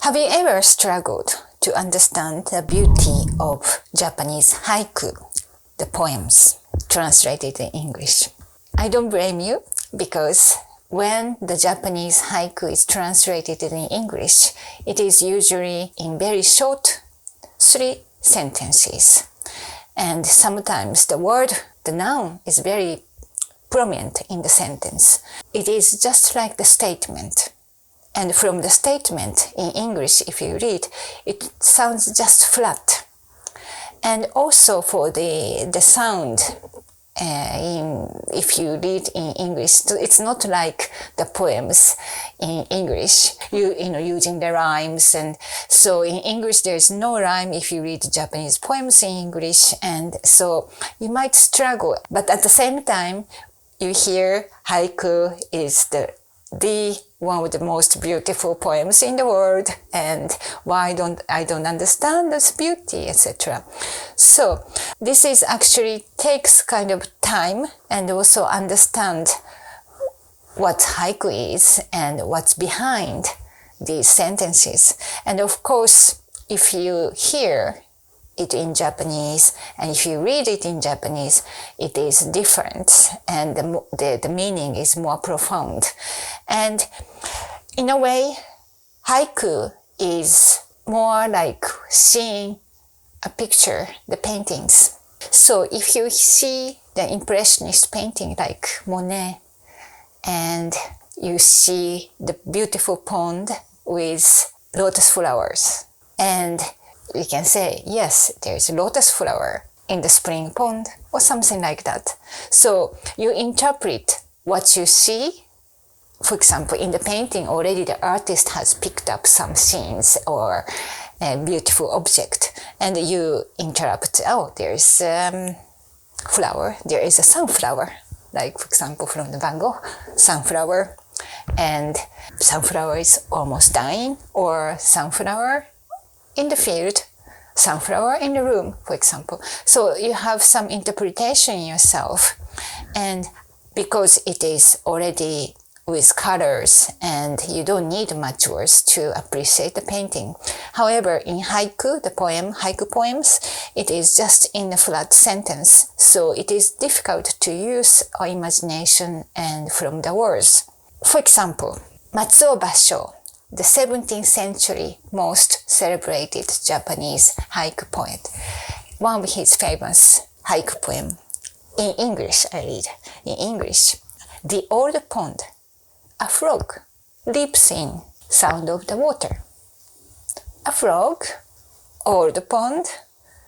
Have you ever struggled to understand the beauty of Japanese haiku, the poems, translated in English? I don't blame you, because when the Japanese haiku is translated in English, it is usually in very short 3 sentences. And sometimes the noun is very prominent in the sentence. It is just like the statement. And from the statement in English, if you read, it sounds just flat. And also for the sound, if you read in English, it's not like the poems in English, using the rhymes. And so in English, there's no rhyme if you read Japanese poems in English. And so you might struggle. But at the same time, you hear haiku is the one of the most beautiful poems in the world, and I don't understand this beauty, etc. So this is actually takes kind of time, and also understand what haiku is and what's behind these sentences. And of course, if you hear it in Japanese, and if you read it in Japanese, it is different, and the meaning is more profound. And in a way, haiku is more like seeing a picture, the paintings. So if you see the Impressionist painting like Monet, and you see the beautiful pond with lotus flowers, and you can say, yes, there's a lotus flower in the spring pond, or something like that. So you interpret what you see. For example, in the painting, already the artist has picked up some scenes or a beautiful object, and you interpret, oh, there's flower, there is a sunflower, like, for example, from the Van Gogh, sunflower, and sunflower is almost dying, or sunflower in the field, sunflower in the room, for example. So you have some interpretation yourself, and because it is already with colors, and you don't need much words to appreciate the painting. However, in haiku, haiku poems, it is just in a flat sentence, so it is difficult to use our imagination and from the words. For example, Matsuo Basho, the 17th century most celebrated Japanese haiku poet. One of his famous haiku poem. In English, I read. In English, the old pond, a frog leaps in, sound of the water. A frog, old pond,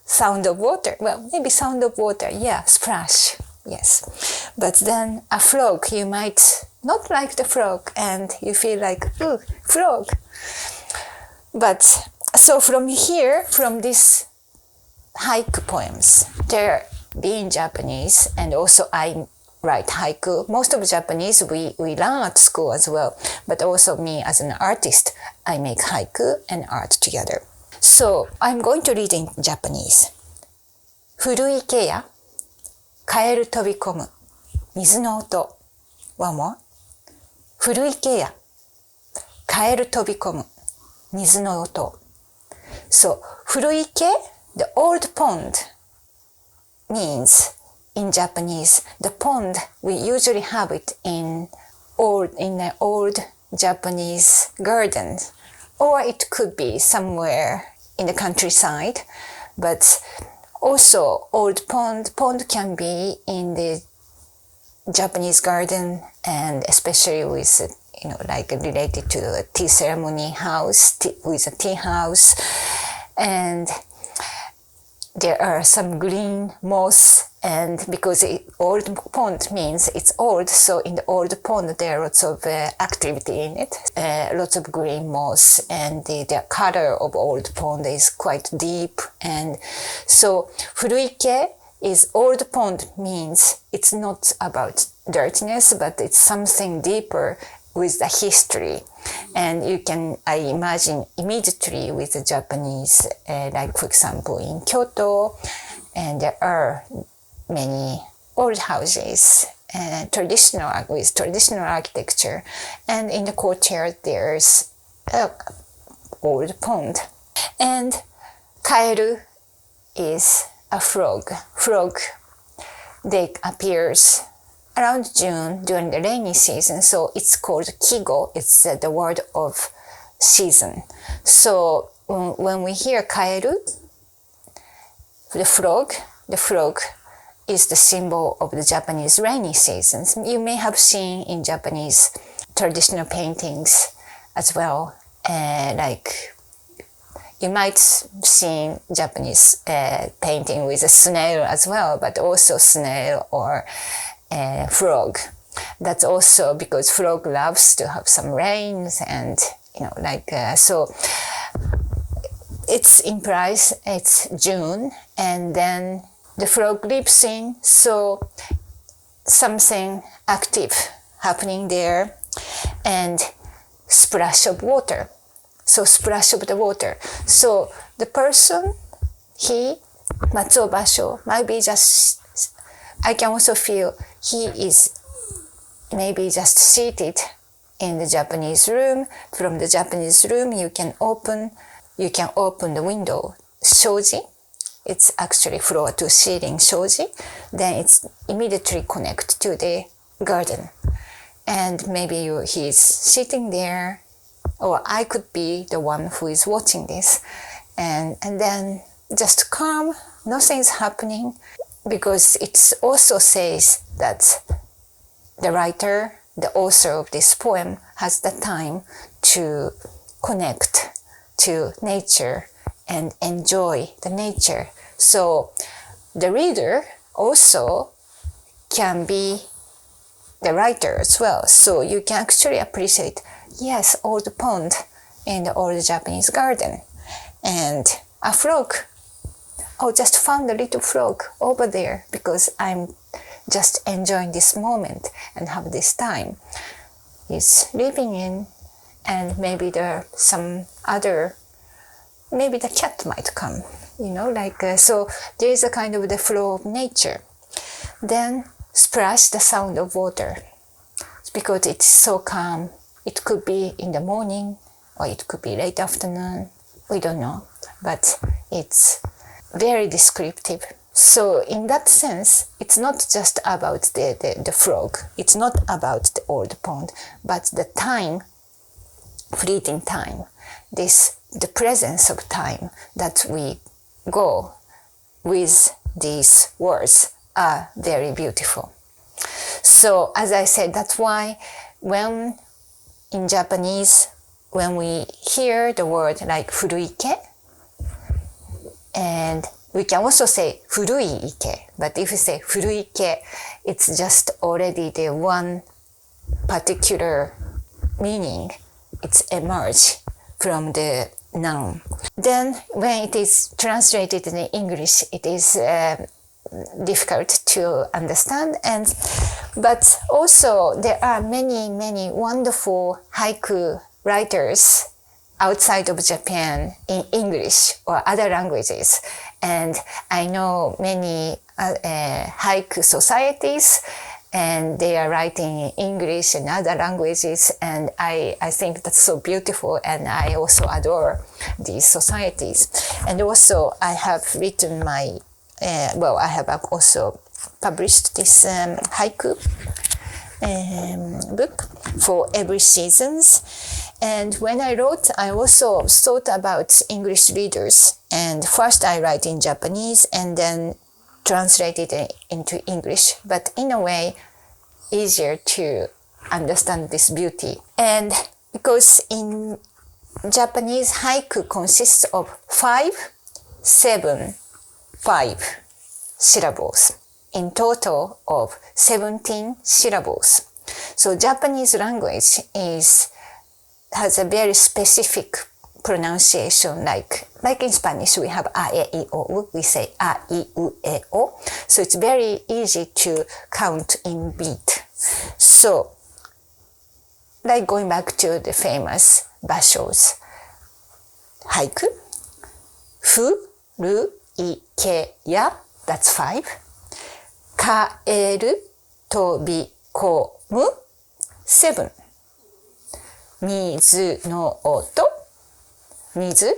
sound of water. Well, maybe sound of water, yeah, splash, yes. But then a frog, you might not like the frog, and you feel like, ooh, frog. But so from here, from these haiku poems, they're being Japanese, and also I write haiku. Most of Japanese we learn at school as well, but also me as an artist, I make haiku and art together. So I'm going to read in Japanese. 古い池やカエル飛び込む水の音。One more. 古い池やカエル飛び込む水の音。So 古い池, the old pond, means in Japanese, the pond, we usually have it in an old Japanese garden, or it could be somewhere in the countryside. But also old pond can be in the Japanese garden, and especially with, like related to a tea ceremony house, with a tea house. And there are some green moss, and because old pond means it's old, so in the old pond there are lots of activity in it, lots of green moss, and the color of old pond is quite deep. And so furuike is old pond, means it's not about dirtiness, but it's something deeper with the history. And you can, I imagine immediately with the Japanese, like for example in Kyoto, and there are many old houses, with traditional architecture, and in the courtyard there's old pond. And kaeru is a frog. Frog, they appears around June during the rainy season, so it's called kigo. It's the word of season. So when we hear kaeru, the frog is the symbol of the Japanese rainy seasons. You may have seen in Japanese traditional paintings as well, like you might see Japanese painting with a snail as well, but also snail or frog. That's also because frog loves to have some rains and so it's implies it's June, and then the frog leaps in, so something active happening there, and splash of water. So splash of the water. So the person, Matsuo Basho, might be just, I can also feel he is maybe just seated in the Japanese room. From the Japanese room, you can open the window, shoji. It's actually floor to ceiling shoji. Then it's immediately connect to the garden. And maybe he's sitting there, or I could be the one who is watching this. And then just calm, nothing's happening, because it also says that the writer, the author of this poem, has the time to connect to nature and enjoy the nature. So the reader also can be the writer as well. So you can actually appreciate, yes, old pond in the old Japanese garden. And a frog. Oh, just found a little frog over there because I'm just enjoying this moment and have this time. He's living in, and maybe there are some other, maybe the cat might come, so there is a kind of the flow of nature. Then splash, the sound of water, because it's so calm. It could be in the morning, or it could be late afternoon, we don't know, but it's very descriptive. So in that sense, it's not just about the frog, it's not about the old pond, but the time, fleeting time, the presence of time that we go with these words are very beautiful. So as I said, that's why when in Japanese, when we hear the word like furuike, and we can also say furui ike, but if you say furuike, it's just already the one particular meaning. It's emerged from the noun. Then when it is translated in English, it is difficult to understand. But also there are many wonderful haiku writers outside of Japan in English or other languages. And I know many haiku societies, and they are writing in English and other languages, and I think that's so beautiful, and I also adore these societies. And also I have written I have also published this haiku book for every seasons. And when I wrote, I also thought about English readers, and first I write in Japanese and then translate it into English, but in a way easier to understand this beauty. And because in Japanese, haiku consists of 5 syllables, in total of 17 syllables. So Japanese language has a very specific pronunciation, like in Spanish we have a, e, I, o, we say a, I, u, e, o. So it's very easy to count in beat. So, like going back to the famous Basho's haiku, furuike ya, that's 5. Kaeru, tobikomu, 7. 水の音 Mizu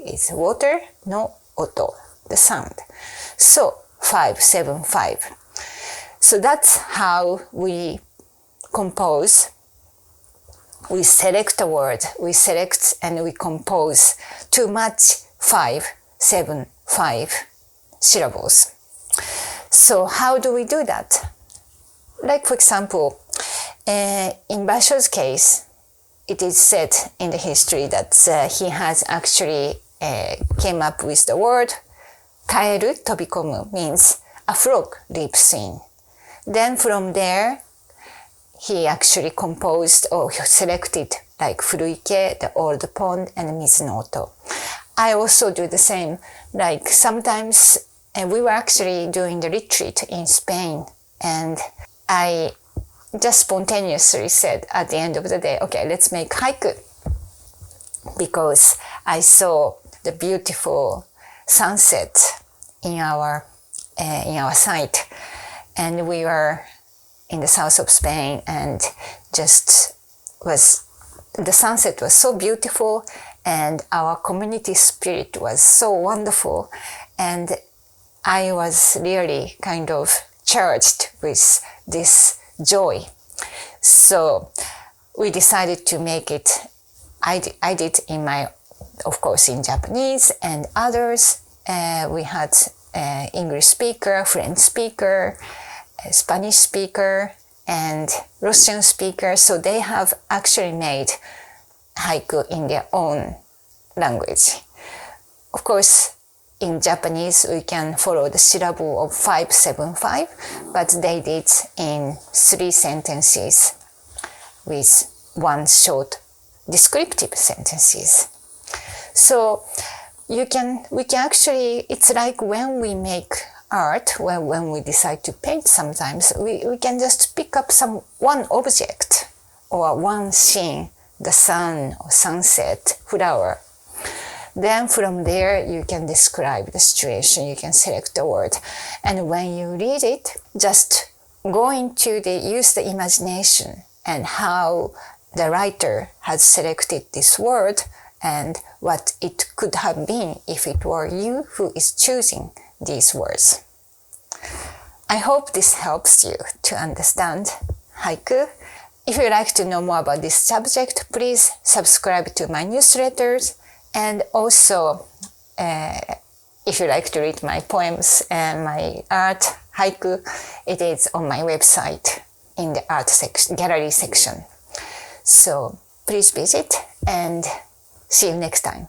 is water, no oto, the sound. So 575. So that's how we compose. We select a word, we select and we compose to match 575 syllables. So how do we do that? Like for example, in Basho's case, it is said in the history that he has actually came up with the word kaeru tobikomu, means a frog leaps in. Then from there, he actually composed or selected like Furuike, the old pond, and Mizunoto. I also do the same. Like sometimes we were actually doing the retreat in Spain, and I just spontaneously said at the end of the day, okay, let's make haiku. Because I saw the beautiful sunset in our site, and we were in the south of Spain, and the sunset was so beautiful, and our community spirit was so wonderful, and I was really kind of charged with this joy. So we decided to make it. I did in of course in Japanese, and others. We had English speaker, French speaker, Spanish speaker, and Russian speaker. So they have actually made haiku in their own language. Of course, in Japanese, we can follow the syllable of 575, but they did in 3 sentences with 1 short descriptive sentences. So we can actually, it's like when we make art, when we decide to paint sometimes, we can just pick up one object or one scene, the sun or sunset, flower. Then from there, you can describe the situation, you can select the word. And when you read it, just go into use the imagination and how the writer has selected this word and what it could have been if it were you who is choosing these words. I hope this helps you to understand haiku. If you'd like to know more about this subject, please subscribe to my newsletters. And also, if you like to read my poems and my art, haiku, it is on my website in the art section, gallery section. So please visit and see you next time.